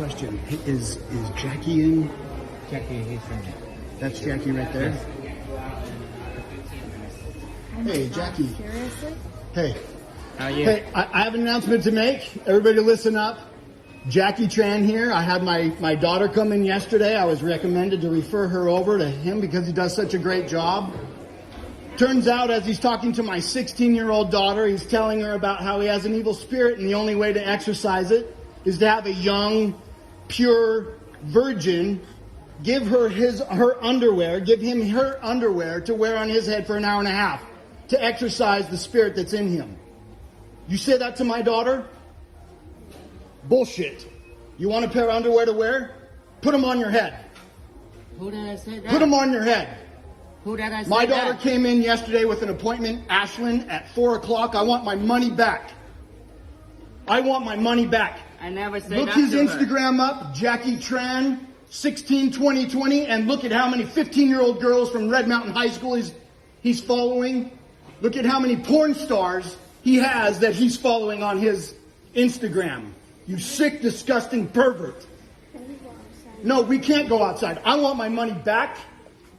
question. Is Jackie in? Jackie, he's in there. That's Jackie right there. Hey, Jackie. Seriously? Hey. Yeah. Hey, I have an announcement to make. Everybody listen up. Jackie Tran here. I had my daughter come in yesterday. I was recommended to refer her over to him because he does such a great job. Turns out, as he's talking to my 16-year-old daughter, he's telling her about how he has an evil spirit, and the only way to exorcise it is to have a young, pure virgin give her her underwear, give him her underwear to wear on his head for an hour and a half to exorcise the spirit that's in him. You say that to my daughter? Bullshit. You want a pair of underwear to wear? Put them on your head. Who did I say that? Put them on your head. Who did I say My that? daughter came in yesterday with an appointment, Ashlyn, at 4 o'clock. I want my money back. I want my money back. I never said Look that his to her. Instagram up, Jackie Tran, 162020, and look at how many 15-year-old girls from Red Mountain High School he's following. Look at how many porn stars he has that he's following on his Instagram. You sick, disgusting pervert. No, we can't go outside. I want my money back.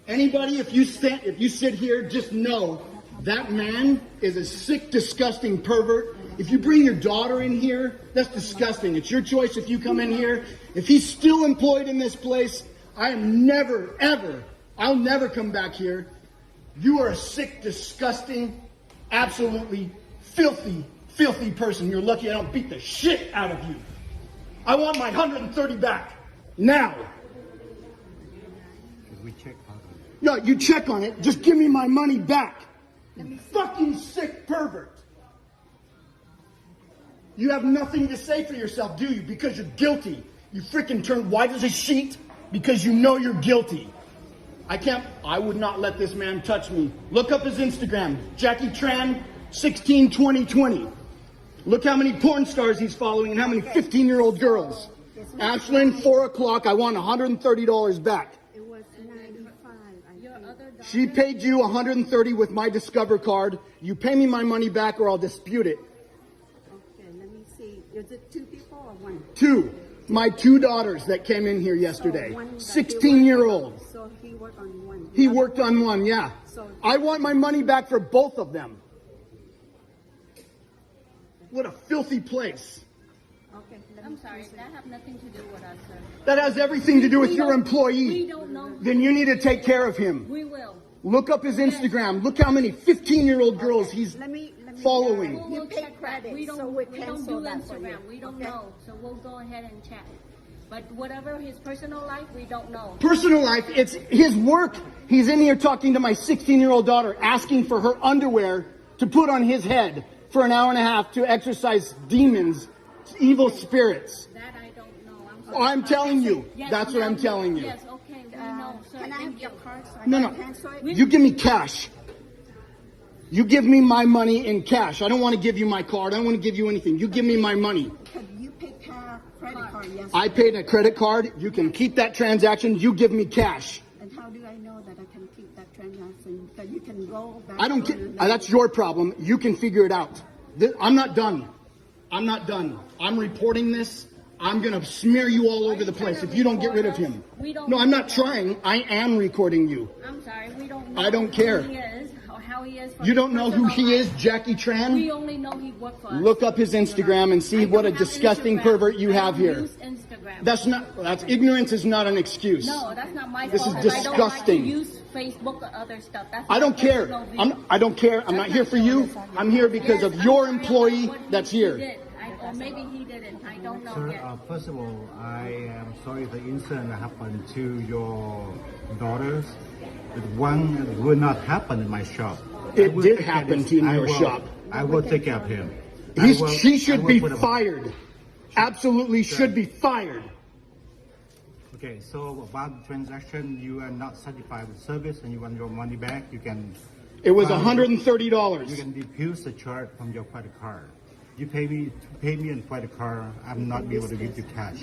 Anybody, if you sit here, just know that man is a sick, disgusting pervert. If you bring your daughter in here, that's disgusting. It's your choice if you come in here. If he's still employed in this place, I am never, ever, I'll never come back here. You are a sick, disgusting, absolutely filthy, filthy person. You're lucky I don't beat the shit out of you. I want my 130 back. Now. We check on it. No, you check on it. Just give me my money back. You fucking sick pervert. You have nothing to say for yourself, do you? Because you're guilty. You freaking turn white as a sheet because you know you're guilty. I would not let this man touch me. Look up his Instagram, Jackie Tran, 162020. Look how many porn stars he's following and how many 15-year-old girls. Ashlyn, 4 o'clock. I want $130 back. It was 95. Your other daughter, She paid you $130 with my Discover card. You pay me my money back or I'll dispute it. Okay, let me see. Is it two people or one? Two. My two daughters that came in here yesterday. So one that 16-year-old. So he worked on one. He worked on one, yeah. So- I want my money back for both of them. What a filthy place. Okay, let me I'm sorry, proceed. that have nothing to do with us, sir. That has everything to do with We your don't- employee. We don't know. Then you need to take care of him. We will. Look up his Instagram. Look how many 15-year-old girls he's Let me following. We'll You pay check that. credit, We don't, so we we don't cancel do that for you. Instagram. We don't Okay? know. So we'll go ahead and check. But whatever his personal life, we don't know. Personal life, it's his work. He's in here talking to my 16-year-old daughter, asking for her underwear to put on his head for an hour and a half to exorcise demons, evil spirits. That I don't know. Oh, I'm telling you. Yes, That's what I'm telling you. Yes, okay, we know, sir. Can I have Thank your you. card so I No, can no. cancel it? You give me cash. You give me my money in cash. I don't want to give you my card. I don't want to give you anything. You give me my money. Because you pay credit card, yes. I paid a credit card. You can keep that transaction. You give me cash. And how do I know that I can keep that transaction? Because you can go back. I don't to care. another- That's your problem. You can figure it out. I'm not done. I'm not done. I'm reporting this. I'm going to smear you all over the place if you don't get rid of him. We don't No, I'm know not that. trying. I am recording you. I'm sorry, we don't know. I don't care. Who he is, or how he is. for You his don't know who personal he life. is, Jackie Tran? We only know he worked for us. Look up his Instagram and see I what a don't have disgusting Instagram. pervert you I have don't here. use Instagram. That's ignorance is not an excuse. No, that's not my This fault. is if I don't like disgusting. to use Facebook or other stuff. That's I my don't care. personal view. I don't care. I'm not here for you. I'm here because of Yes, your I'm sorry employee about what that's he here. did. Or maybe he didn't. I don't know Sir, yet. first of all, I am sorry the incident that happened to your daughters. But one will not happen in my shop. It I will did take care of happen this. to in I your will. shop. I will take care of him. She should be put him- fired. Absolutely should be fired. Okay, so about the transaction, you are not satisfied with service and you want your money back, you can... It was You $130. can defuse the charge from your credit card. You pay me in credit card, I'm not be able to give you cash.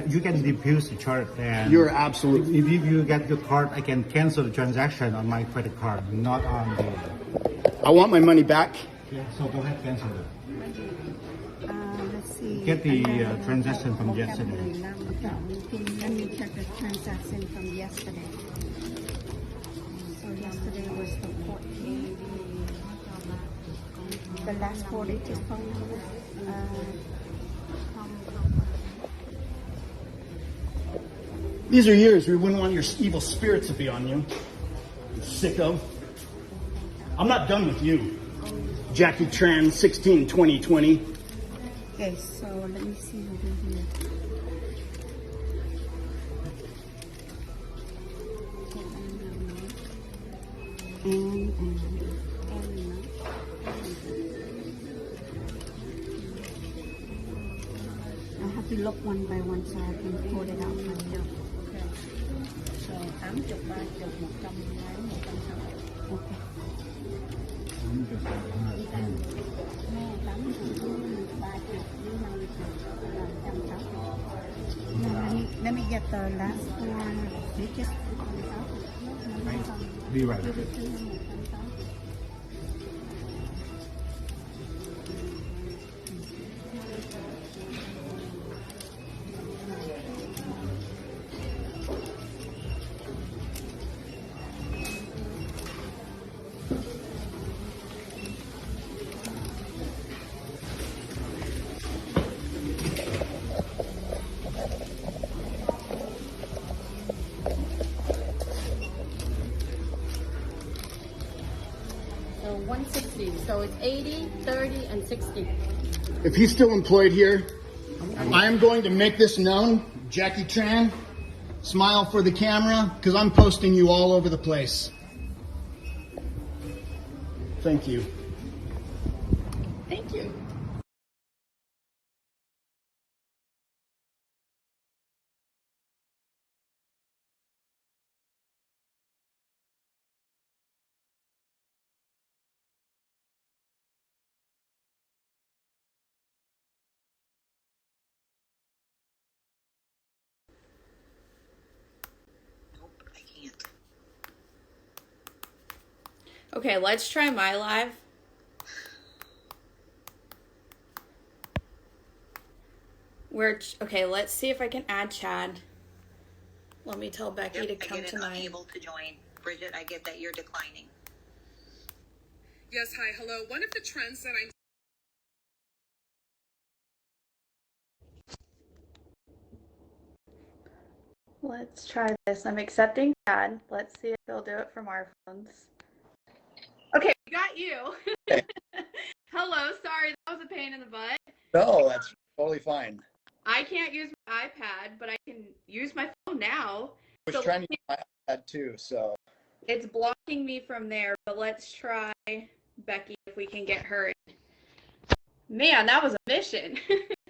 You can defuse the charge and... You're absolutely... If you get your card, I can cancel the transaction on my credit card, not on the... I want my money back. Yeah, so go ahead, cancel it. Let's see. get the transaction from yesterday. Let me check the transaction from yesterday. So yesterday was the 14th. The last 42 phone number. These are years we wouldn't want your evil spirits to be on you. Sicko. I'm not done with you. Jackie Tran, 16-20-20. Okay, so let me see what we do here. I have to look one by one so I can code it out myself. Okay. So 80, 30, 100 mấy, 160. Okay. Nghe 80, 30, với 50 là 160. No, let me get the last one. Just Be right with it. So 160. So it's 80, 30, and 60. If he's still employed here, I am going to make this known. Jackie Tran, smile for the camera, because I'm posting you all over the place. Thank you. thank you. Okay, let's try my live. Okay, let's see if I can add Chad. Let me tell Becky to come I get tonight. unable to join. Bridget, I get that you're declining. Yes, hi, hello. One of the trends that I'm Let's try this. I'm accepting Chad. Let's see if they'll do it from our phones. Okay, we got you. Hello, sorry, that was a pain in the butt. No, that's totally fine. I can't use my iPad, but I can use my phone now. I was trying to use my iPad too, so. It's blocking me from there, but let's try Becky if we can get her in. Man, that was a mission.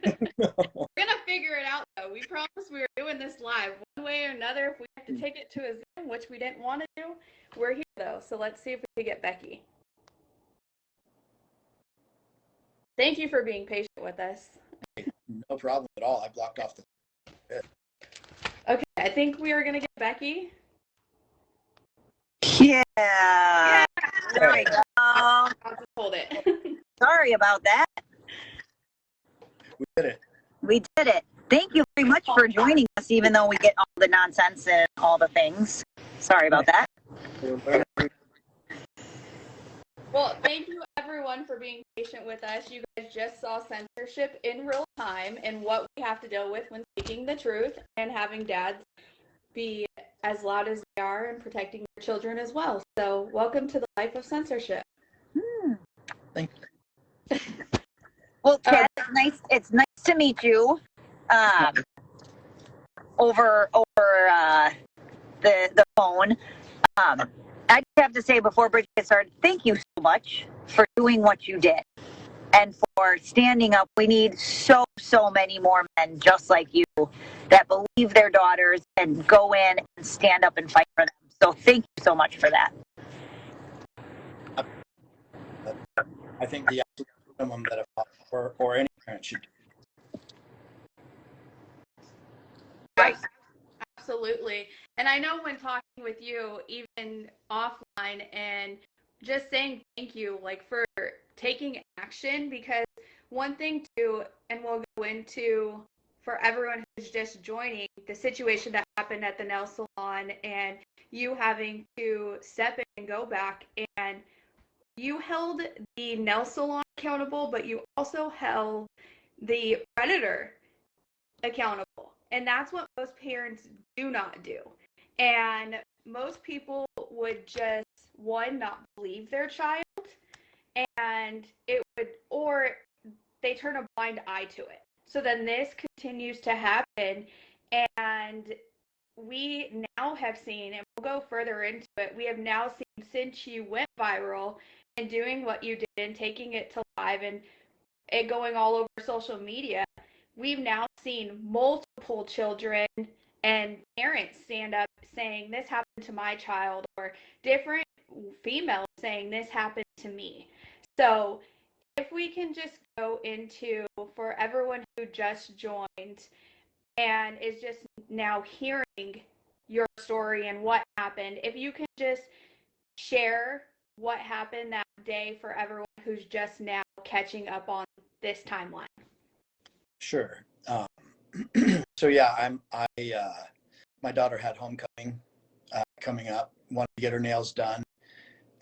We're gonna figure it out though. We promised we were doing this live one way or another. If we have to take it to a Zoom, which we didn't want to do, we're here though. So let's see if we can get Becky. Thank you for being patient with us. No problem at all. I blocked off the. Okay, I think we are gonna get Becky. Yeah. There we go. I'll just hold it. Sorry about that. We did it. We did it. Thank you very much for joining us, even though we get all the nonsense and all the things. Sorry about that. Well, thank you everyone for being patient with us. You guys just saw censorship in real time and what we have to deal with when speaking the truth and having dads be as loud as they are and protecting their children as well. So welcome to the life of censorship. Thank you. Well, Chad, it's nice to meet you. Over the phone. I just have to say before Bridget gets started, thank you so much for doing what you did and for standing up. We need so many more men just like you that believe their daughters and go in and stand up and fight for them. So thank you so much for that. I think the absolute minimum that a father or any parent should do. Right. Absolutely. And I know when talking with you, even offline, and just saying thank you, like for taking action, because one thing too, and we'll go into for everyone who's just joining the situation that happened at the nail salon and you having to step in and go back, and you held the nail salon accountable, but you also held the predator accountable. And that's what most parents do not do. And most people would just, one, not believe their child, and it would, or they turn a blind eye to it. So then this continues to happen. And we now have seen, and we'll go further into it, we have now seen since you went viral and doing what you did and taking it to live and it going all over social media, we've now seen multiple children and parents stand up saying, this happened to my child, or different females saying, this happened to me. So if we can just go into, for everyone who just joined and is just now hearing your story and what happened, if you can just share what happened that day for everyone who's just now catching up on this timeline. Sure. So yeah, my daughter had homecoming coming up, wanted to get her nails done,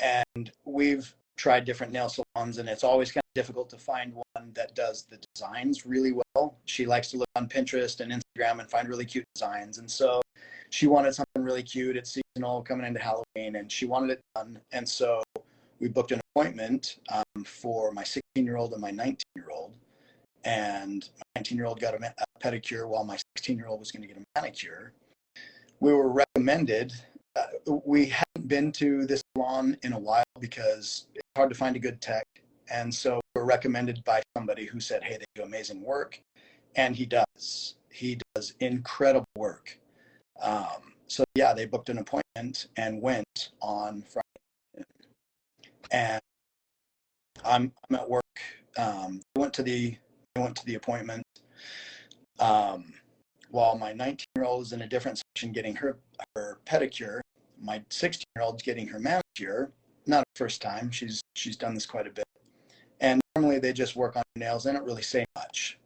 and we've tried different nail salons, and it's always kind of difficult to find one that does the designs really well. She likes to look on Pinterest and Instagram and find really cute designs, and so she wanted something really cute. It's seasonal, coming into Halloween, and she wanted it done. And so we booked an appointment for my 16-year-old and my 19-year-old. And my 19-year-old got a pedicure while my 16-year-old was going to get a manicure. We were recommended. We hadn't been to this salon in a while because it's hard to find a good tech. And so we were recommended by somebody who said, hey, they do amazing work. And he does. He does incredible work. So yeah, they booked an appointment and went on Friday. And I'm at work. I went to the appointment while my 19-year-old is in a different section getting her pedicure. My 16-year-old's getting her manicure. Not the first time. She's done this quite a bit. And normally they just work on her nails. They don't really say much.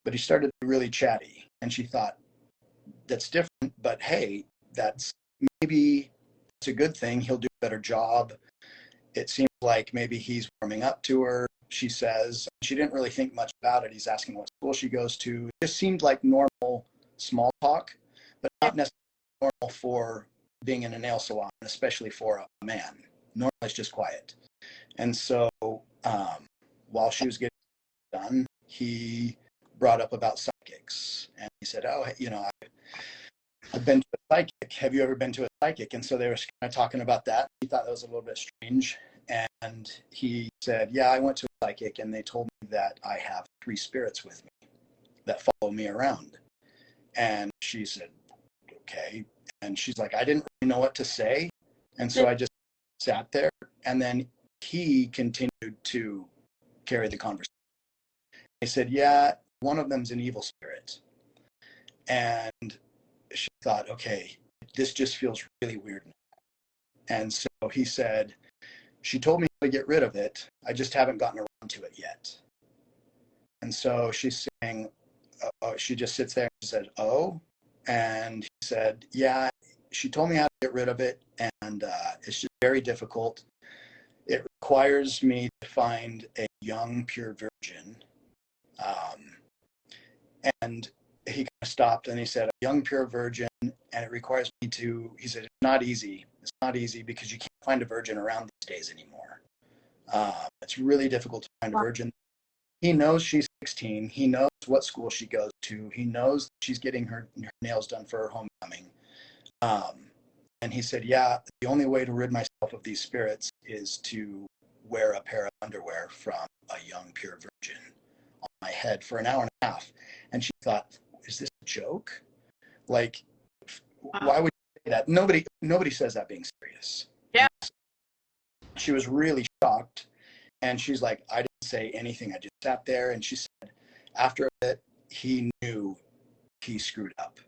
But he started to be really chatty, and she thought, that's different, but hey, maybe it's a good thing. He'll do a better job. It seems like maybe he's warming up to her, she says. She didn't really think much about it. He's asking what school she goes to. It just seemed like normal small talk, but not necessarily normal for being in a nail salon, especially for a man. Normally it's just quiet. And so while she was getting done, he brought up about psychics. And he said, oh, I've been to a psychic. Have you ever been to a psychic? And so they were kind of talking about that. He thought that was a little bit strange. And he said, yeah, I went to a psychic and they told me that I have 3 spirits with me that follow me around. And she said, okay. And she's like, I didn't really know what to say. And so I just sat there. And then he continued to carry the conversation. He said, yeah, one of them's an evil spirit. And she thought, okay, this just feels really weird now. And so he said, she told me to get rid of it. I just haven't gotten around to it yet. And so she's saying, she just sits there and said, oh. And he said, yeah, she told me how to get rid of it. And it's just very difficult. It requires me to find a young, pure virgin. And he kind of stopped and he said, a young, pure virgin, and it requires me to, he said, it's not easy. It's not easy because you can't find a virgin around these days anymore. It's really difficult to find a virgin. He knows she's 16. He knows what school she goes to. He knows that she's getting her nails done for her homecoming. And he said, yeah, the only way to rid myself of these spirits is to wear a pair of underwear from a young, pure virgin on my head for an hour and a half. And she thought, is this a joke? Like, why would you say that? Nobody says that being serious. Yeah. She was really shocked. And she's like, I didn't say anything. I just sat there. And she said, after a bit, he knew he screwed up.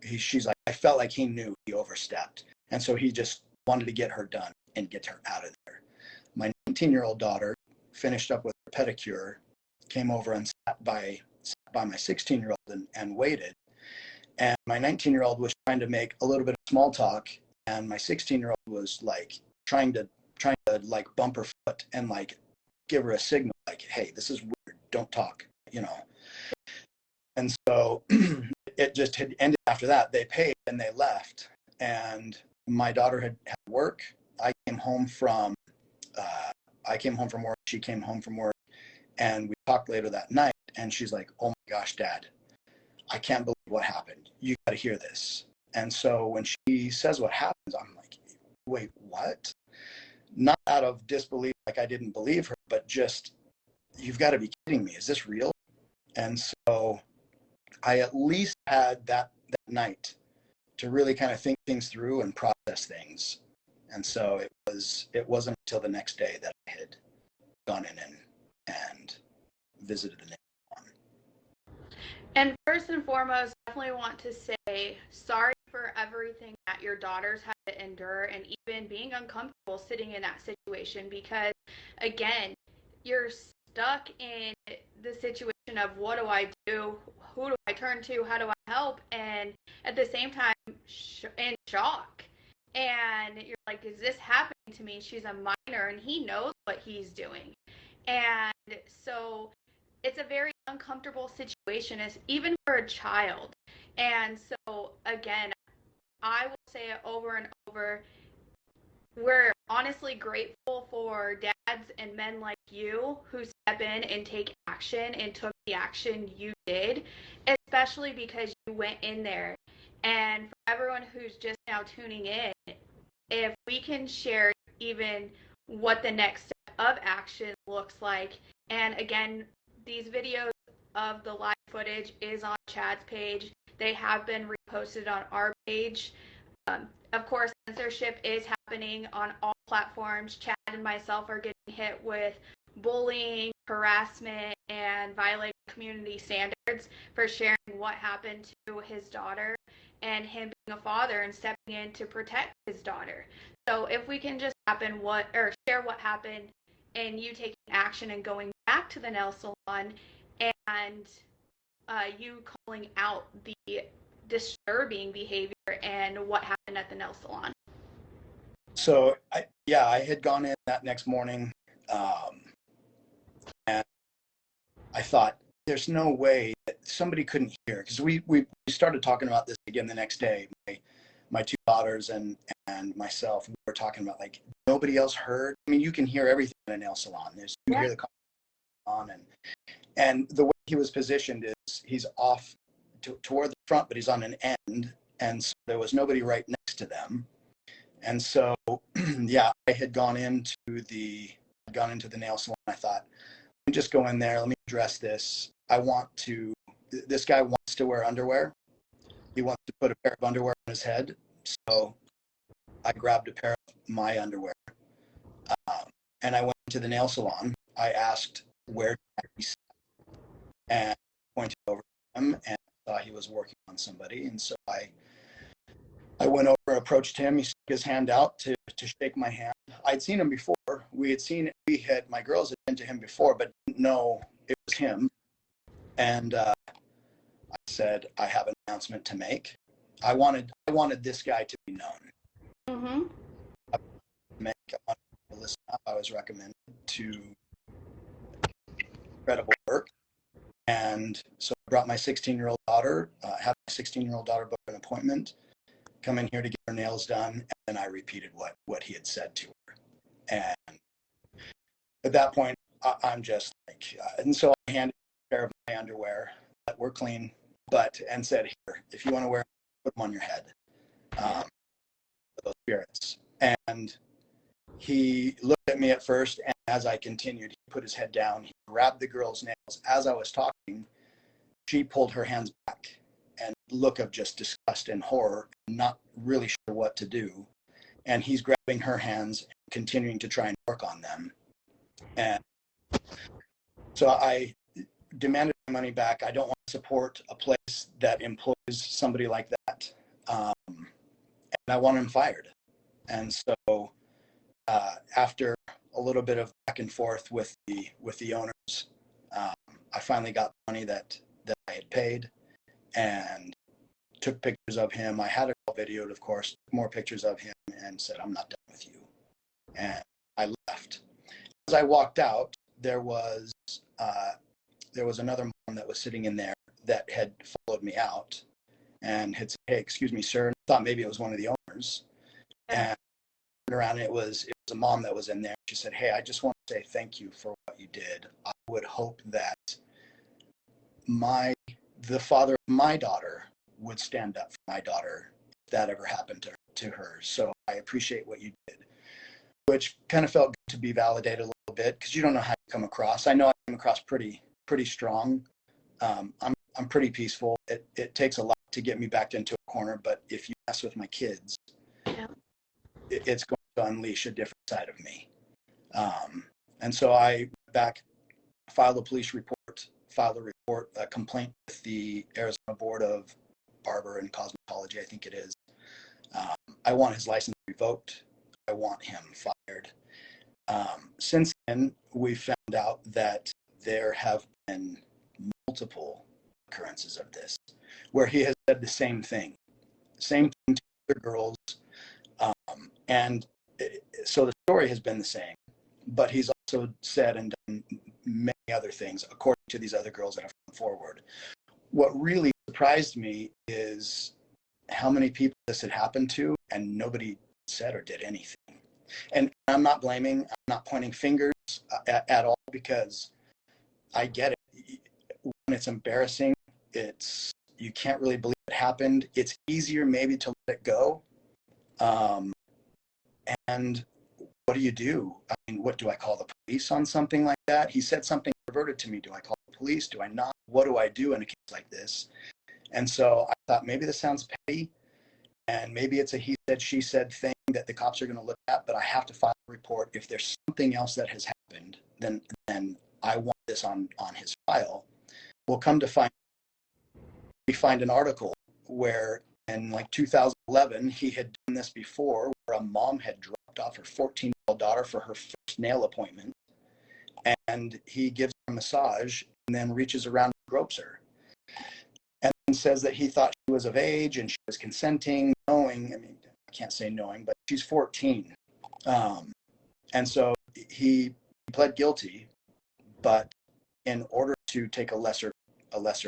She's like, I felt like he knew he overstepped. And so he just wanted to get her done and get her out of there. My 19-year-old daughter finished up with her pedicure came over and sat by my 16-year-old and waited. And my 19-year-old was trying to make a little bit of small talk, and my 16-year-old was like trying to like bump her foot and like give her a signal like, hey, this is weird, don't talk, you know. And so it just had ended after that. They paid and they left, and my daughter had work. I came home from work. She came home from work, and we talked later that night, and she's like, oh my gosh, Dad, I can't believe what happened. You got to hear this. And so when she says what happens, I'm like, wait, what? Not out of disbelief, like I didn't believe her, but just, you've got to be kidding me. Is this real? And so I at least had that night to really kind of think things through and process things. And so it wasn't until the next day that I had gone in and visited the next one. And first and foremost, definitely want to say sorry for everything that your daughters had to endure, and even being uncomfortable sitting in that situation, because again, you're stuck in the situation of what do I do? Who do I turn to? How do I help? And at the same time, in shock. And you're like, is this happening to me? She's a minor and he knows what he's doing. And so it's a very uncomfortable situation, even for a child. And so again, I will say it over and over. We're honestly grateful for dads and men like you who step in and take action and took the action you did, especially because you went in there. And for everyone who's just now tuning in, if we can share even what the next step of action looks like. And again, these videos of the live footage is on Chad's page. They have been reposted on our page. Of course, censorship is happening on all platforms. Chad and myself are getting hit with bullying, harassment, and violating community standards for sharing what happened to his daughter, and him being a father and stepping in to protect his daughter. So if we can just share what happened, and you taking action and going back to the nail salon, and you calling out the disturbing behavior and what happened at the nail salon. So I had gone in that next morning, and I thought there's no way that somebody couldn't hear, because we started talking about this again the next day. My two daughters and myself, we were talking about like nobody else heard. I mean, you can hear everything in a nail salon. You hear the on, and the way he was positioned is he's off toward the front, but he's on an end, and so there was nobody right next to them. And so I had gone into the nail salon. I thought, let me just go in there, let me address this. This guy wants to wear underwear. He wants to put a pair of underwear on his head. So I grabbed a pair of my underwear, and I went to the nail salon. I asked where he sat, and pointed over to him, and saw he was working on somebody. And so I went over and approached him. He stuck his hand out to shake my hand. I'd seen him before. My girls had been to him before, but didn't know it was him. And I said, I have an announcement to make. I wanted this guy to be known. Mm-hmm. I wanted to listen up. I was recommended to incredible work. And so I brought my 16-year-old daughter, had my 16-year-old daughter book an appointment, come in here to get her nails done, and then I repeated what he had said to her. And at that point, I'm just like, and so I handed a pair of my underwear that were clean, and said, here, if you want to wear them, put them on your head, for those spirits. And he looked at me at first, and as I continued, he put his head down, he grabbed the girl's nails. As I was talking, she pulled her hands back, and look of just disgust and horror, not really sure what to do. And he's grabbing her hands and continuing to try and work on them. And so I demanded my money back. I don't want to support a place that employs somebody like that. And I want him fired. And so after a little bit of back and forth with the owners, I finally got the money that I had paid and took pictures of him. I had it all videoed, of course, took more pictures of him and said, I'm not done with you. And I left. As I walked out, there was another mom that was sitting in there that had followed me out and had said, hey, excuse me, sir. And I thought maybe it was one of the owners. And I turned around and it was a mom that was in there. She said, hey, I just want to say thank you for what you did. I would hope that the father of my daughter would stand up for my daughter if that ever happened to her. So I appreciate what you did, which kind of felt good to be validated a little bit, because you don't know how you come across. I know I came across pretty strong. I'm pretty peaceful. It takes a lot to get me backed into a corner, but if you mess with my kids, it's going to unleash a different side of me. And so I went back, filed a complaint with the Arizona Board of Barber and Cosmetology, I think it is. I want his license revoked. I want him fired. Since then, we found out that there have been multiple occurrences of this, where he has said the same thing to other girls. So the story has been the same, but he's also said and done many other things according to these other girls that have come forward. What really surprised me is how many people this had happened to, and nobody said or did anything. And I'm not blaming, I'm not pointing fingers at all, because I get it. When it's embarrassing, you can't really believe it happened. It's easier maybe to let it go. And what do you do? I mean, what do I call the police on something like that? He said something perverted to me. Do I call the police? Do I not? What do I do in a case like this? And so I thought maybe this sounds petty, and maybe it's a he said, she said thing that the cops are going to look at, but I have to file a report. If there's something else that has happened, then I want this on his file. We'll come to find, we find an article where in like 2011, he had done this before, where a mom had dropped off her 14-year-old daughter for her first nail appointment, and he gives her a massage and then reaches around and gropes her. And says that he thought she was of age and she was consenting, knowing, I mean, I can't say knowing, but she's 14. And so he pled guilty, but in order to take a lesser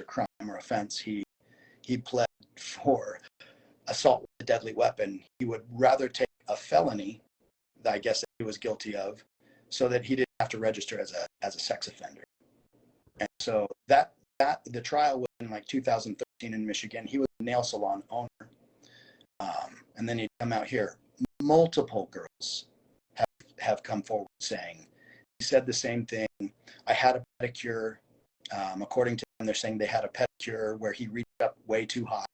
crime or offense, he pled for assault with a deadly weapon. He would rather take a felony that I guess that he was guilty of, so that he didn't have to register as a sex offender. And so that the trial was in like 2013 in Michigan. He was a nail salon owner. And then he'd come out here. Multiple girls have come forward saying, he said the same thing. I had a pedicure. According to them, they're saying they had a pedicure where he reached up way too high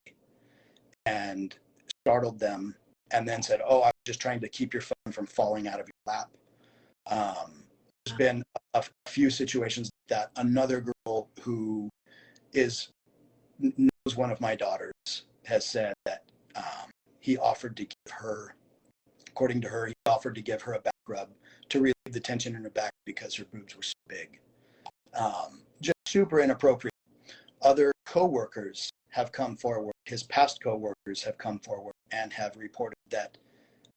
and startled them, and then said, oh, I was just trying to keep your phone from falling out of your lap. There's been a few situations that another girl who knows one of my daughters has said that he offered to give her, according to her, he offered to give her a back rub to relieve the tension in her back because her boobs were so big. Just super inappropriate. Other coworkers have come forward, his past coworkers have come forward and have reported that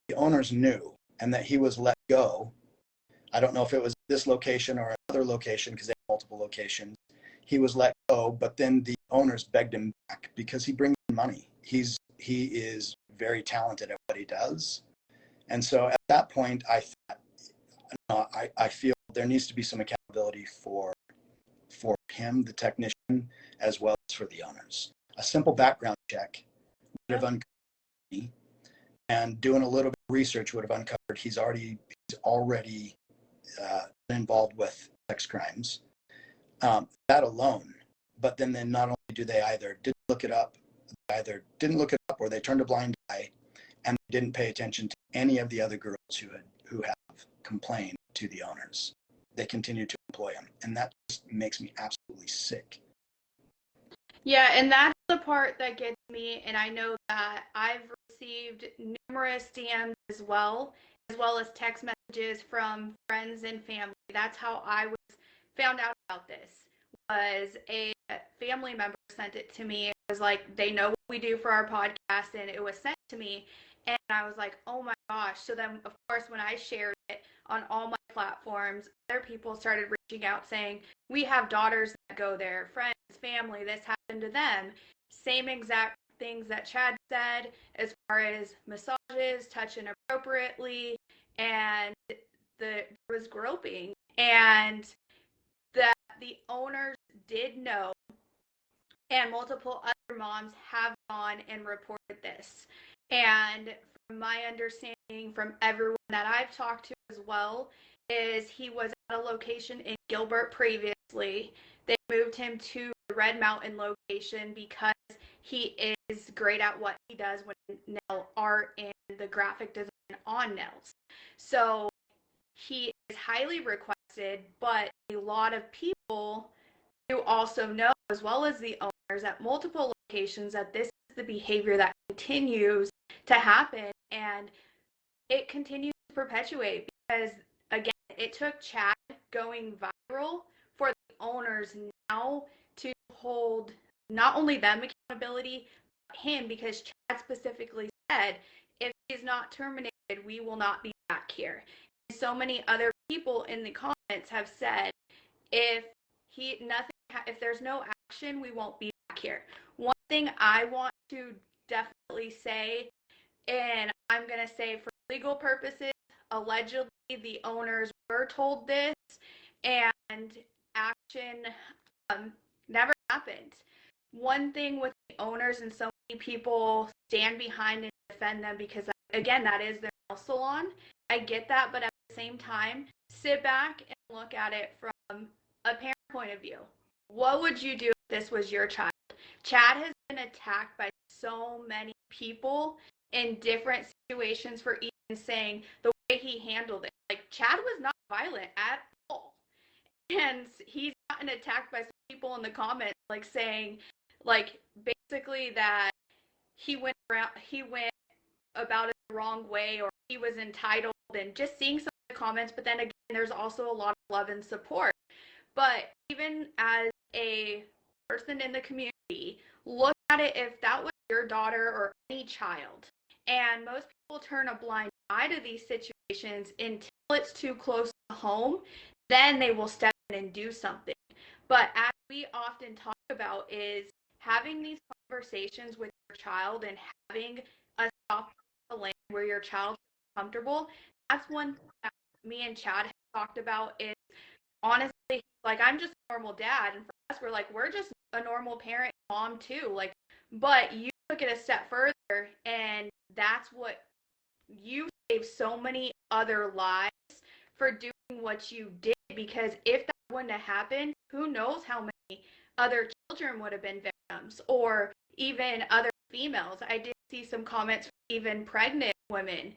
the owners knew and that he was let go. I don't know if it was this location or another location, because they have multiple locations. He was let go, but then the owners begged him back because he brings in money. He is very talented at what he does. And so at that point, I thought, I feel there needs to be some accountability for him, the technician, as well as for the owners. A simple background check would have uncovered me, and doing a little bit of research would have uncovered he's already involved with sex crimes. That alone, but then not only do they either didn't look it up, or they turned a blind eye and didn't pay attention to any of the other girls who have complained to the owners. They continue to employ him, and that just makes me absolutely sick. Yeah, and that's the part that gets me, and I know that I've received numerous DMs as well as text messages from friends and family. That's how I was found out about this. was a family member sent it to me. It was like, they know what we do for our podcast, and it was sent to me. And I was like, oh my gosh. So then, of course, when I shared it on all my platforms, other people started reaching out saying, we have daughters that go there, friends, family, this happened to them. Same exact things that Chad said as far as massages, touch inappropriately, and there was groping. And that the owners did know, and multiple other moms have gone and reported this. And from my understanding, from everyone that I've talked to as well, is he was at a location in Gilbert previously. They moved him to the Red Mountain location because he is great at what he does with nail art and the graphic design on nails. So he is highly requested, but a lot of people do also know, as well as the owners at multiple locations, that this is the behavior that continues to happen, and it continues to perpetuate because, again, it took Chad going viral for the owners now to hold not only them accountability, but him, because Chad specifically said, if he's not terminated, we will not be back here. And so many other people in the comments have said, if there's no action, we won't be back here. One thing I want to definitely say, and I'm going to say for legal purposes, allegedly the owners were told this, and action never happened. One thing with the owners, and so many people stand behind and defend them because, again, that is their nail salon. I get that, but at the same time, sit back and look at it from a parent point of view. What would you do if this was your child? Chad has been attacked by so many people in different situations for even saying the way he handled it. Like, Chad was not violent at all. And he's gotten attacked by some people in the comments, like saying, like, basically that he went about it the wrong way, or he was entitled, and just seeing some of the comments. But then again, there's also a lot of love and support. But even as a person in the community, look at it if that was your daughter or any child. And most people turn a blind eye to these situations until it's too close to home. Then they will step in and do something. But as we often talk about, is having these conversations with your child and having a soft land where your child is comfortable. That's one thing that me and Chad have talked about, is honestly, like, I'm just a normal dad, and for us, we're just a normal parent, mom too. Like, but you took it a step further, and that's what you saved so many other lives for doing what you did. Because if that wouldn't have happened, who knows how many other children would have been victims, or even other females. I did see some comments from even pregnant women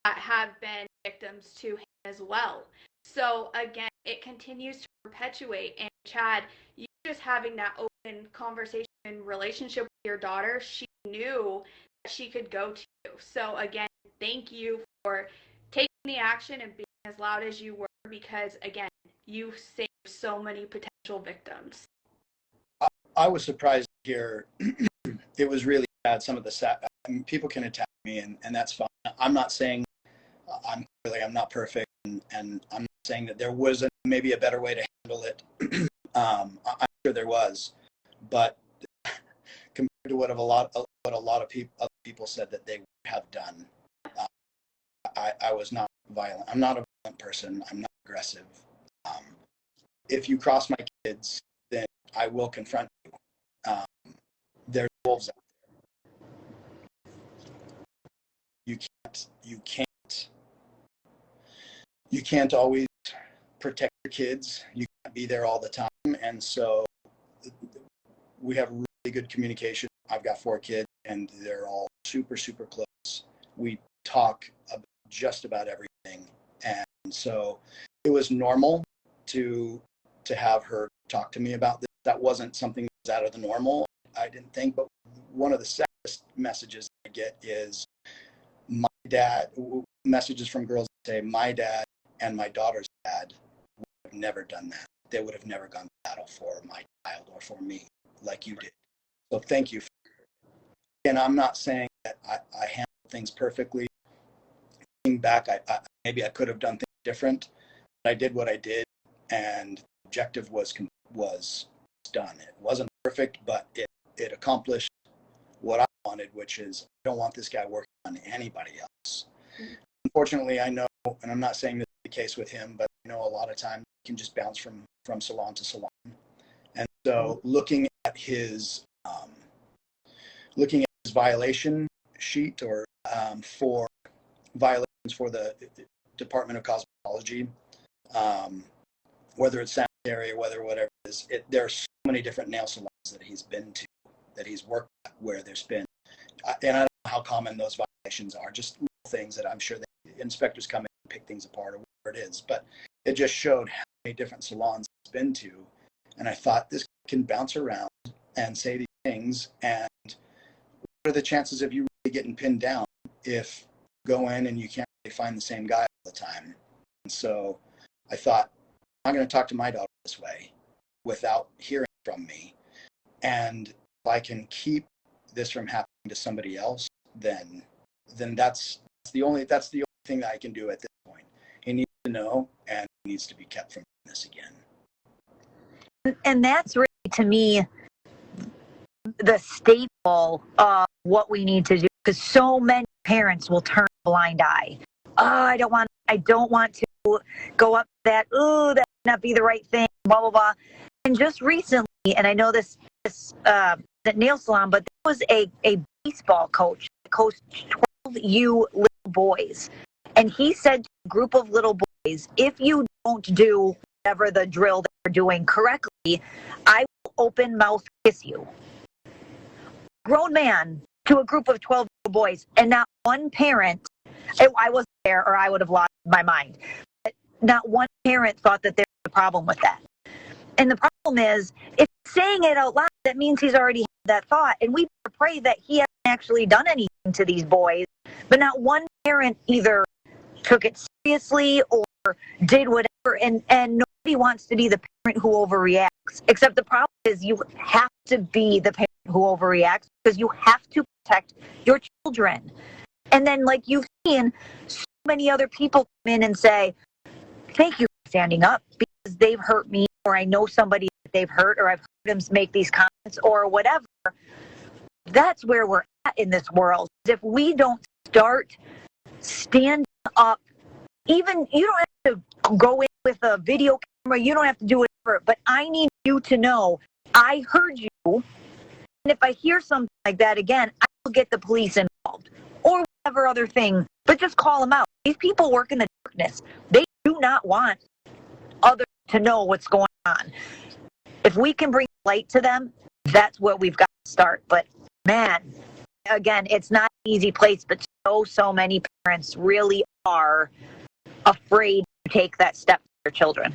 that have been victims to him as well. So again, it continues to perpetuate. And Chad, you just having that open conversation and relationship with your daughter, she knew that she could go to you. So again, thank you for taking the action and being as loud as you were, because again, you saved so many potential victims. I was surprised to hear it was really bad. Some of the people can attack me, and that's fine. I'm not saying I'm not perfect, and I'm not saying that there wasn't maybe a better way to handle it. I'm sure there was, but compared to what a lot of people said that they would have done, I was not violent. I'm not a violent person. I'm not aggressive. If you cross my kids, then I will confront you. There's wolves out there. You can't always protect your kids. You can't be there all the time. And so we have really good communication. I've got 4 kids, and they're all super, super close. We talk about just about everything. And so it was normal to have her talk to me about this. That wasn't something that was out of the normal, I didn't think. But one of the saddest messages I get is my dad, messages from girls that say, my dad and my daughter's dad would have never done that. They would have never gone to that. battle for my child or for me like you did. So thank you. And I'm not saying that I handled things perfectly. Looking back, maybe I could have done things different. But I did what I did, and the objective was done. It wasn't perfect, but it accomplished what I wanted, which is I don't want this guy working on anybody else. Unfortunately, I know, and I'm not saying this is the case with him, but I know a lot of times he can just bounce from salon to salon. And so looking at his violation sheet or for violations for the Department of Cosmetology, whether it's sanitary or whatever it is, there are so many different nail salons that he's been to, that he's worked at, where there's been, and I don't know how common those violations are, just little things that I'm sure the inspectors come in and pick things apart or whatever it is, but it just showed how many different salons he's been to. And I thought, this can bounce around and say these things, and what are the chances of you really getting pinned down if you go in and you can't really find the same guy all the time? And so I thought, I'm not going to talk to my daughter this way without hearing from me. And if I can keep this from happening to somebody else, then that's the only thing that I can do at this point. He needs to know, and he needs to be kept from this again. And that's really, to me, the staple of what we need to do, because so many parents will turn a blind eye. Oh, I don't want to go up that. Oh, that might not be the right thing. Blah blah blah. And just recently, and I know this at nail salon, but there was a baseball coach that coached 12U little boys, and he said to a group of little boys, if you don't do whatever the drill that you're doing correctly, I will open mouth kiss you. Grown man to a group of 12 little boys, and not one parent, I wasn't there or I would have lost my mind, but not one parent thought that there was a problem with that. And the problem is, if he's saying it out loud, that means he's already had that thought, and we pray that he hasn't actually done anything to these boys, but not one parent either took it seriously or did whatever, and nobody wants to be the parent who overreacts, except the problem is you have to be the parent who overreacts because you have to protect your children. And then, like you've seen, so many other people come in and say, thank you for standing up because they've hurt me, or I know somebody that they've hurt, or I've heard them make these comments or whatever. That's where we're at in this world. If we don't start standing up, even you don't have to go in with a video camera, you don't have to do whatever, but I need you to know I heard you, and if I hear something like that again, I will get the police involved or whatever other thing, but just call them out. These people work in the darkness. They do not want others to know what's going on. If we can bring light to them, that's what we've got to start. But man, again, it's not an easy place, but so many parents really are afraid to take that step for their children.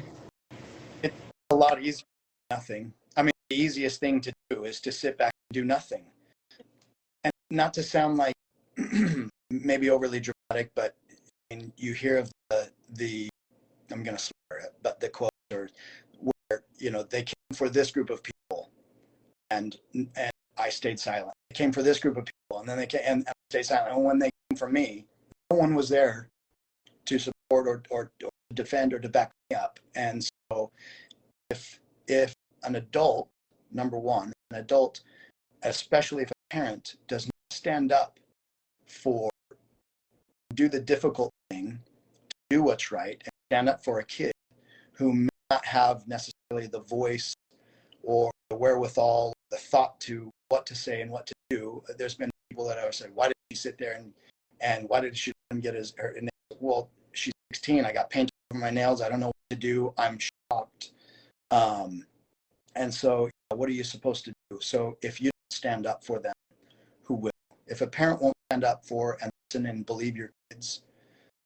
It's a lot easier than nothing. I mean, the easiest thing to do is to sit back and do nothing. And not to sound like maybe overly dramatic, but I mean, you hear of the I'm going to swear it, but the quotes are where, they came for this group of people and I stayed silent. They came for this group of people and then they came and I stayed silent. And when they came for me, no one was there to support or defend or to back me up. And so if an adult, number one, especially if a parent does not stand up do the difficult thing, to do what's right, and stand up for a kid who may not have necessarily the voice or the wherewithal, the thought to what to say and what to do. There's been people that have said, why did she sit there and why did she get her nails? Well, she's 16. I got paint over my nails. I don't know what to do. I'm shocked. And so what are you supposed to do? So if you don't stand up for them, who will? If a parent won't stand up for and listen and believe your kids,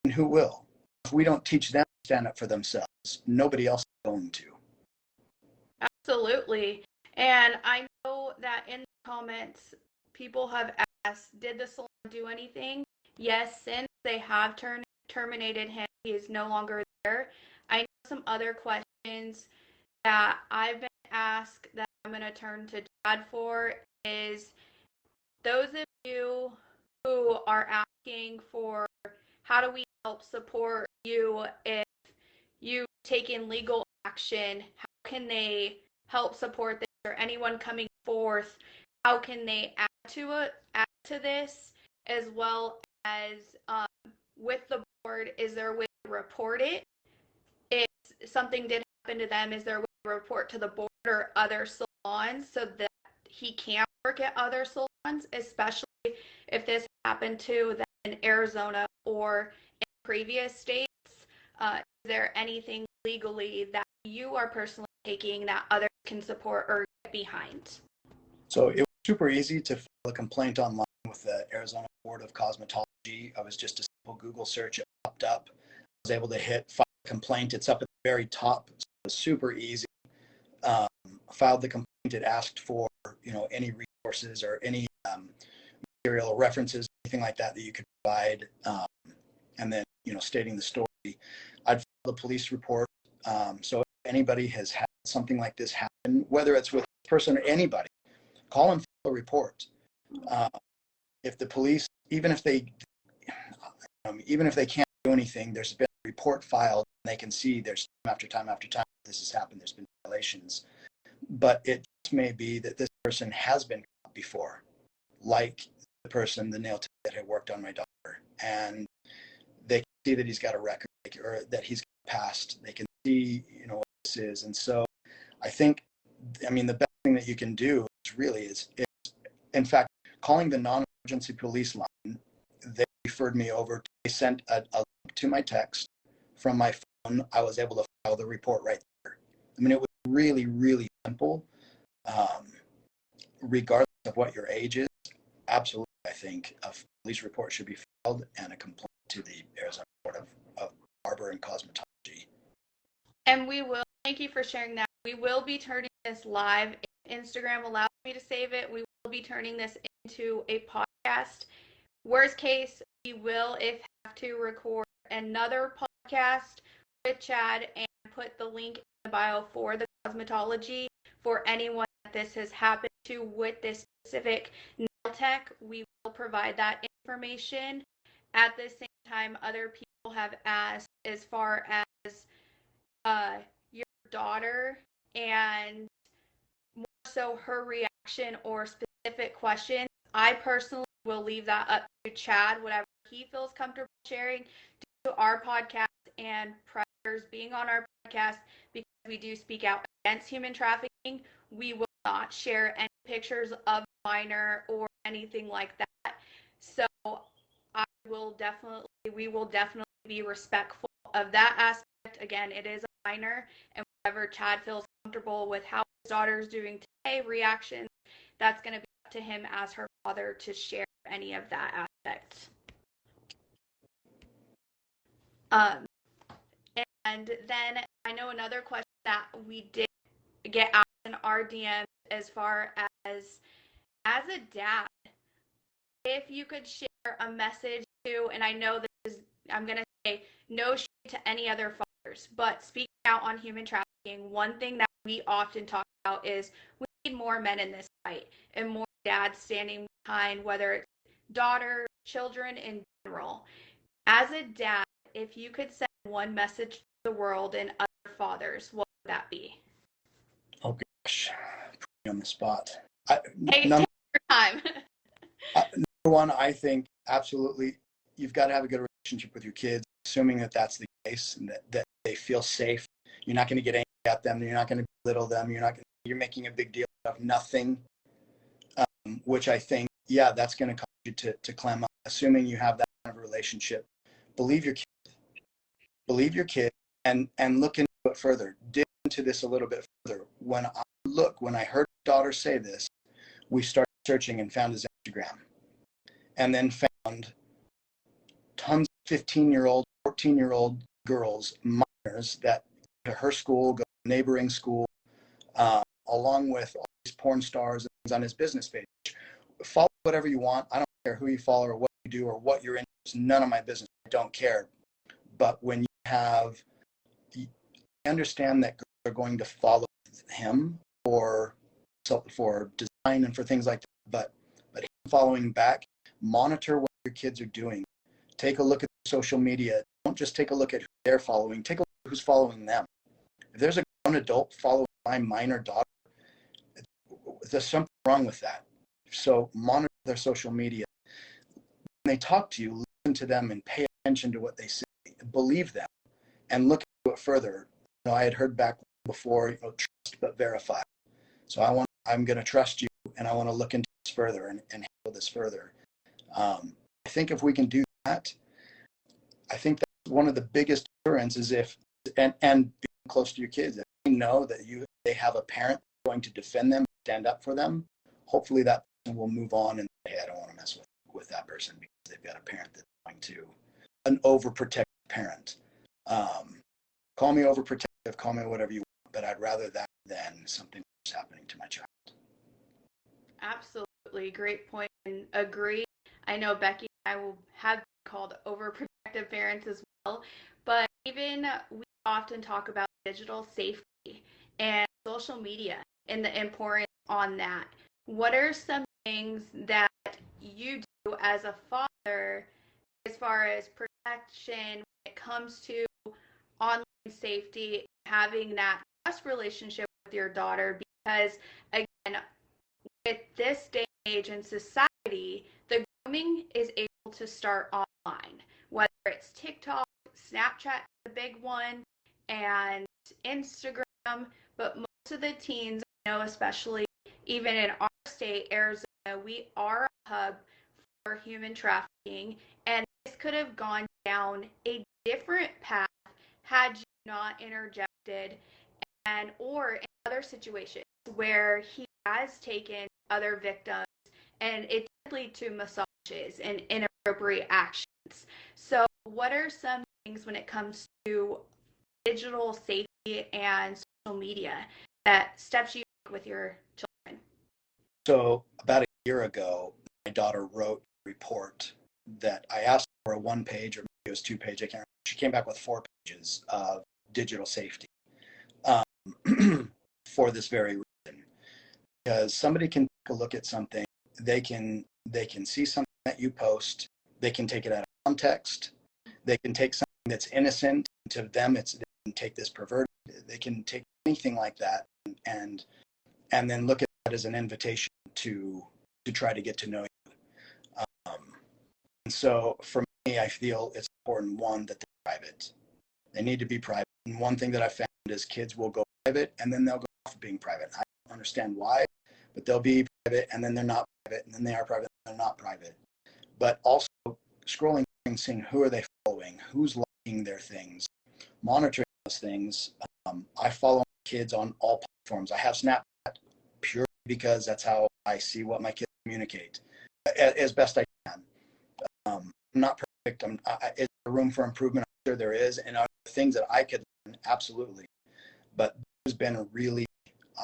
then who will? If we don't teach them to stand up for themselves, nobody else is going to. Absolutely. And I know that in the comments, people have asked, did the salon do anything? Yes, since they have terminated him, he is no longer there. I know some other questions that I've been asked that I'm going to turn to Chad for is those of you who are asking for how do we help support you if you take in legal action, how can they help support this, or anyone coming forth, how can they add to this, as well as with the board, is there a way to report it if something did happen to them? Is there a way to report to the board or other salons so that he can't work at other salons, especially if this happened to them in Arizona or in previous states? Is there anything legally that you are personally taking that others can support or get behind? So it was super easy to file a complaint online with the Arizona Board of Cosmetology. I was just a simple Google search, it popped up. I was able to hit file a complaint. It's up at the very top. So it was super easy. Filed the complaint. It asked for, any resources or any material references, anything like that you could provide, and then stating the story. I'd filed a police report. So if anybody has had something like this happen, whether it's with a person or anybody, call and file a report. If the police, even if they can't do anything, there's been a report filed, and they can see there's time after time after time this has happened. There's been violations, but it just may be that this person has been caught before, like the nail tech that had worked on my daughter, and they can see that he's got a record, or that he's passed. They can see, what this is. And so I think, the best thing that you can do is in fact, calling the non-emergency police line. They referred me over. They sent a link to my text from my phone. I was able to file the report right there. It was really, really simple. Regardless of what your age is, absolutely, I think a police report should be filed and a complaint to the Arizona Board of Barber and Cosmetology. And thank you for sharing that. We will be turning this live. If Instagram allows me to save it, we will be turning this into a podcast. Worst case, we will, if have to, record another podcast with Chad and put the link in the bio for the cosmetology for anyone that this has happened to with this specific nail tech. We will provide that information. At the same time, other people have asked as far as your daughter and more so her reaction or specific questions. I personally will leave that up to Chad, whatever he feels comfortable sharing due to our podcast and predators being on our podcast, because we do speak out against human trafficking. We will not share any pictures of a minor or anything like that. So we will definitely be respectful of that aspect. Again, it is a minor, and whatever Chad feels comfortable with how his daughter is doing today, reactions, that's going to be up to him as her father to share any of that aspect. And then I know another question that we did get asked in our DM as far as a dad, if you could share a message to, and I know this is, I'm going to say no shade to any other fathers, but speaking out on human trafficking, one thing that we often talk about is we need more men in this fight and more dads standing behind, whether it's daughters, children in general. As a dad, if you could send one message to the world and other fathers, what would that be? Oh gosh, put me on the spot. Take your time. Number one, I think absolutely you've got to have a good relationship with your kids, assuming that that's the case and that they feel safe. You're not going to get angry at them. You're not going to belittle them. You're making a big deal out of nothing, which I think, that's going to cause you to clam up. Assuming you have that kind of relationship, believe your kid, and look into it further. Dig into this a little bit further. When I heard daughter say this, we started searching and found his Instagram, and then found tons of 15-year-old, 14-year-old girls, minors, that go to her school, go to neighboring school, along with all these porn stars and things on his business page. Follow whatever you want. I don't care who you follow or what you do or what you're into. It's none of my business. I don't care. But when you understand that girls are going to follow him for design and for things like that, but him following back, monitor what your kids are doing. Take a look at social media. Don't just take a look at who they're following. Take a look at who's following them. If there's a grown adult following my minor daughter, there's something wrong with that. So monitor their social media. When they talk to you, listen to them and pay attention to what they say. Believe them and look into it further. I had heard back before, trust but verify. So I'm going to trust you, and I want to look into this further and handle this further. I think if we can do that, I think that's one of the biggest assurances and being close to your kids. If they know that they have a parent going to defend them, stand up for them, hopefully that person will move on and say, hey, I don't want to mess with that person because they've got a parent that's going to, an overprotective parent. Call me overprotective, call me whatever you want, but I'd rather that than something that's happening to my child. Absolutely. Great point, and agree. I know Becky and I will have been called overprotective parents as well, but even we often talk about digital safety and social media and the importance on that. What are some things that you do as a father as far as protection when it comes to online safety, having that trust relationship with your daughter? Because again, with this day and age in society, the grooming is able to start online, whether it's TikTok, Snapchat, the big one, and Instagram. But most of the teens, I know, especially even in our state, Arizona, we are a hub for human trafficking, and this could have gone down a different path had you not interjected, or in other situations where he has taken other victims and it did lead to massages and inappropriate actions. So what are some things when it comes to digital safety and social media, that steps you take with your children? So about a year ago, my daughter wrote a report that I asked for a 1-page, or maybe it was 2-page, I can't remember. She came back with 4 pages of digital safety for this very reason. Because somebody can take a look at something, they can see something that you post, they can take it out of context, they can take something that's innocent, to them they can take this perverted, they can take anything like that and then look at that as an invitation to try to get to know you. And so for me, I feel it's important, one, that they're private. They need to be private. And one thing that I found is kids will go private and then they'll go off being private. I don't understand why, but they'll be private and then they're not private, and then they are private and they're not private. But also scrolling and seeing who are they following, who's liking their things, monitoring those things. I follow kids on all platforms. I have Snapchat purely because that's how I see what my kids communicate as best I can. I'm not perfect. Is there room for improvement? I'm sure there is, and are there things that I could learn? Absolutely. But there's been a really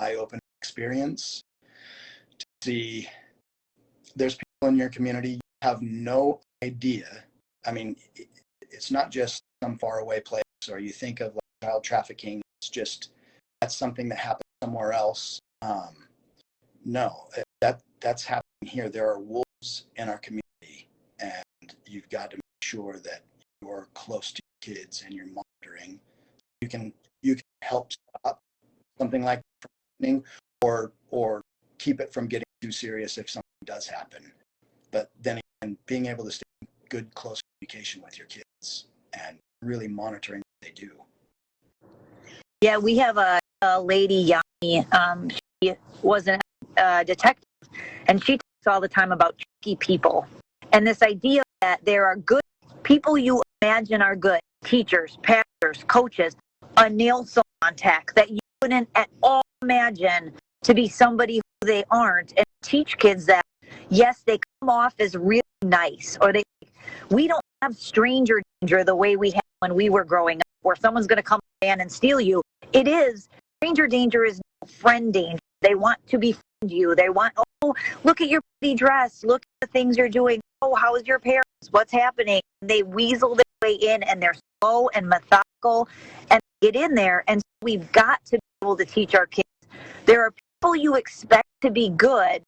eye-opening experience to see there's people in your community you have no idea. I mean, it's not just some faraway place, or you think of like child trafficking. It's just that's something that happened somewhere else. No, that's happening here. There are wolves in our community, and you've got to make sure that you're close to your kids and you're monitoring. You can help stop something like that from happening, or keep it from getting too serious if something does happen. But then again, being able to stay in good, close communication with your kids and really monitoring what they do. Yeah, we have a lady, Yanni. She was a detective, and she talks all the time about tricky people. And this idea that there are good people you imagine are good, teachers, pastors, coaches, a nail salon tech that you wouldn't at all imagine to be somebody who they aren't, and teach kids that, yes, they come off as really nice, or we don't have stranger danger the way we had when we were growing up, where someone's going to come in and steal you. It is, stranger danger is friend danger. They want to befriend you. They want, oh, look at your pretty dress. Look at the things you're doing. Oh, how is your parents? What's happening? And they weasel their way in, and they're slow and methodical and get in there. And so we've got to be able to teach our kids There are people you expect to be good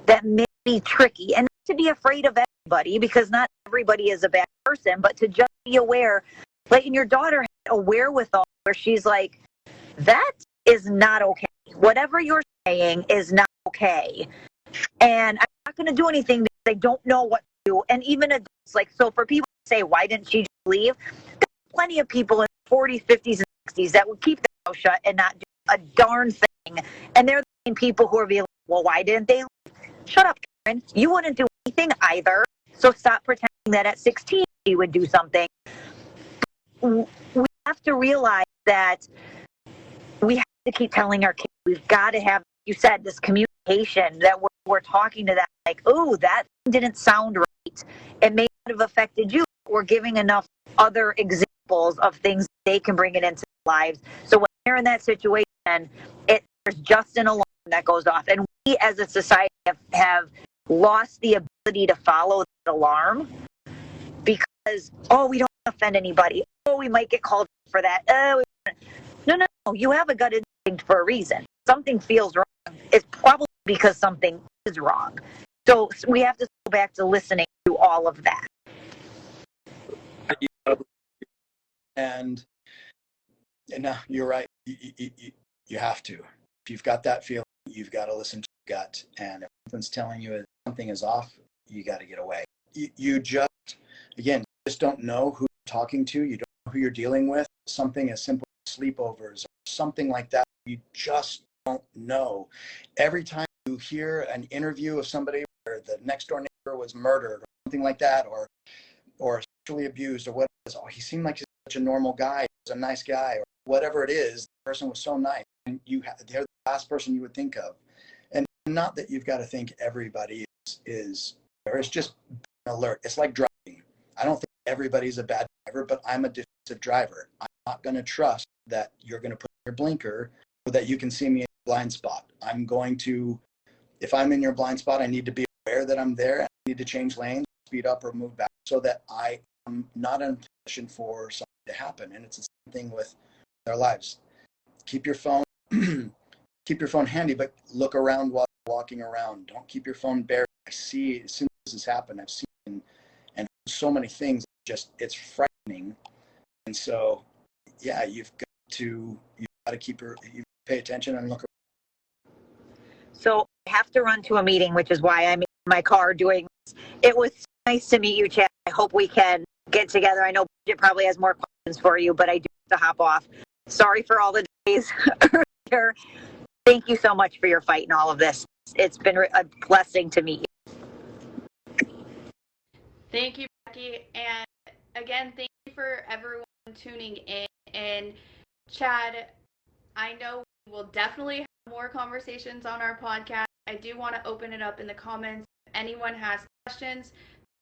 that may be tricky, and not to be afraid of everybody, because not everybody is a bad person, but to just be aware. Like, and your daughter had a wherewithal where she's like, that is not okay. Whatever you're saying is not okay. And I'm not going to do anything because I don't know what to do. And even adults, like, so for people to say, why didn't she just leave? There's plenty of people in their 40s, 50s, and 60s that would keep their mouth shut and not do a darn thing. And they're the same people who are being like, well, why didn't they leave? Shut up, Karen. You wouldn't do anything either. So stop pretending that at 16 she would do something. We have to realize that we have to keep telling our kids, we've got to have, you said, this communication that we're talking to them like, oh, that didn't sound right. It may not have affected you. But we're giving enough other examples of things they can bring it into their lives. So when they're in that situation, there's just an alarm that goes off. And we as a society have lost the ability to follow that alarm because, oh, we don't offend anybody. Oh, we might get called for that. Oh, no. You have a gut instinct for a reason. Something feels wrong. It's probably because something is wrong. So we have to go back to listening to all of that. And no, you're right. You have to. If you've got that feeling, you've got to listen to your gut. And if something's telling you something is off, you got to get away. You just don't know who you're talking to. You don't know who you're dealing with. Something as simple as sleepovers or something like that. You just don't know. Every time you hear an interview of somebody where the next door neighbor was murdered or something like that, or sexually abused or whatever, oh, he seemed like he's such a normal guy, he was a nice guy, or whatever it is, the person was so nice, and they're the last person you would think of. And not that you've got to think everybody is or it's just being alert. It's like driving. I don't think everybody's a bad driver, but I'm a defensive driver. I'm not going to trust that you're going to put your blinker or that you can see me in a blind spot. I'm going to, if I'm in your blind spot, I need to be aware that I'm there. I need to change lanes, speed up or move back so that I am not in a position for something to happen. And it's the same thing with our lives. Keep your phone handy, but look around while you're walking around. Don't keep your phone buried. I see, as soon as this has happened, I've seen and so many things, it's frightening. And so, yeah, you've got to you pay attention and look around. So I have to run to a meeting, which is why I'm in my car doing this. It was nice to meet you, Chad. I hope we can get together. I know Bridget probably has more questions for you, but I do have to hop off. Sorry for all the days earlier. Thank you so much for your fight and all of this. It's been a blessing to meet you. Thank you, Becky. And again, thank you for everyone tuning in. And Chad, I know we'll definitely have more conversations on our podcast. I do want to open it up in the comments. If anyone has questions,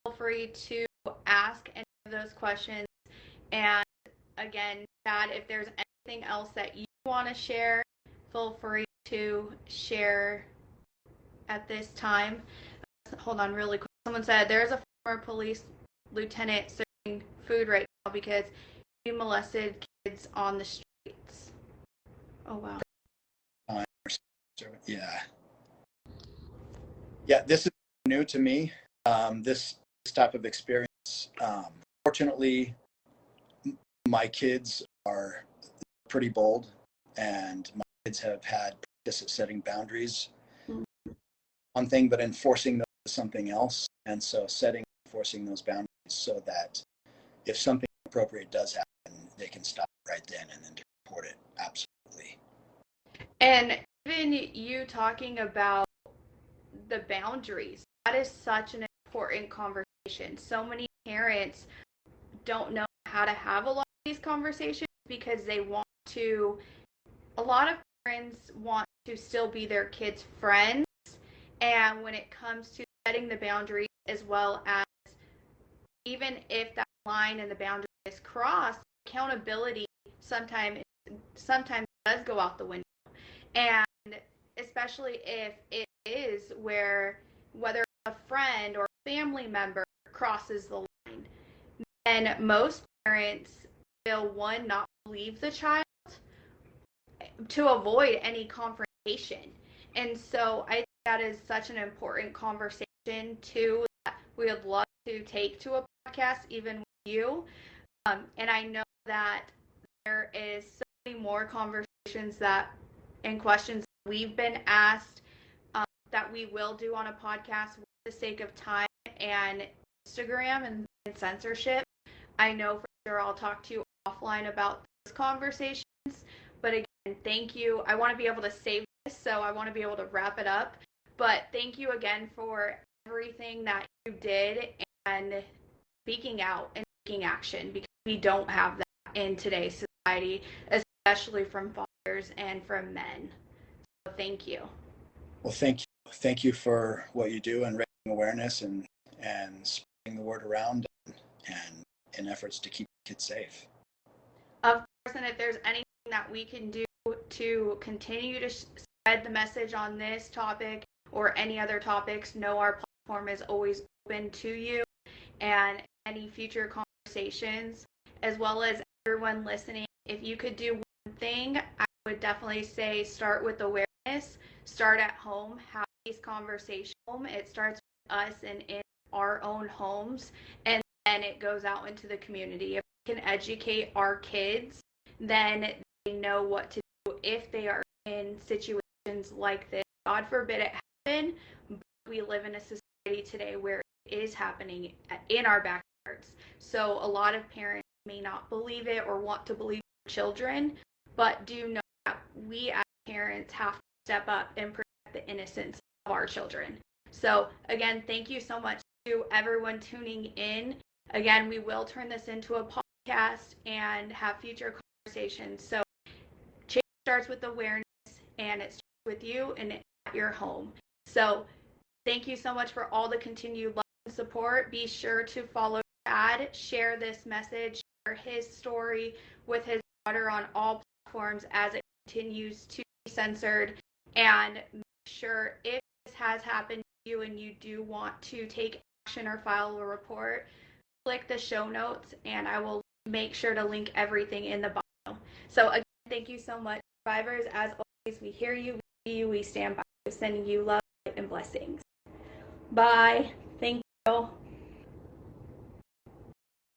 feel free to ask any of those questions. And again, Chad, if there's anything else that you want to share, feel free to share at this time. Hold on really quick. Someone said there's a former police lieutenant serving food right now because he molested kids on the streets. Oh, wow. Yeah, this is new to me, this type of experience. Fortunately, my kids are pretty bold, and my kids have had practice at setting boundaries. One thing, but enforcing those is something else. And so enforcing those boundaries so that if something appropriate does happen, they can stop right then and then report it. Absolutely. And even you talking about the boundaries, that is such an important conversation. So many parents don't know how to have a lot of these conversations because a lot of parents want to still be their kids' friends. And when it comes to setting the boundaries, as well as even if that line and the boundary is crossed, accountability sometimes does go out the window. And especially if it is whether a friend or a family member crosses the line, then most parents will, one, not believe the child to avoid any confrontation education. And so I think that is such an important conversation too that we would love to take to a podcast even with you. And I know that there is so many more conversations that and questions we've been asked that we will do on a podcast for the sake of time and Instagram and censorship. I know for sure I'll talk to you offline about those conversations. But again, thank you. I want to be able to save this, so I want to be able to wrap it up. But thank you again for everything that you did and speaking out and taking action, because we don't have that in today's society, especially from fathers and from men. So thank you. Well, thank you. Thank you for what you do and raising awareness and spreading the word around and in efforts to keep kids safe. Of course, and if there's anything that we can do to continue to spread the message on this topic or any other topics, know our platform is always open to you and any future conversations, as well as everyone listening. If you could do one thing, I would definitely say start with awareness, start at home, have these conversations. It starts with us and in our own homes, and then it goes out into the community. If we can educate our kids, then they know what to do if they are in situations like this. God forbid it happen, but we live in a society today where it is happening in our backyards. So a lot of parents may not believe it or want to believe their children, but do know that we as parents have to step up and protect the innocence of our children. So again, thank you so much to everyone tuning in. Again, we will turn this into a podcast and have future conversations. So change starts with awareness, and it starts with you and at your home. So thank you so much for all the continued love and support. Be sure to follow Chad, share this message, share his story with his daughter on all platforms as it continues to be censored, and make sure if this has happened to you and you do want to take action or file a report, click the show notes and I will make sure to link everything in the bio. So again, thank you so much, survivors. As always, we hear you, we see you, we stand by you, sending you love and blessings. Bye. Thank you.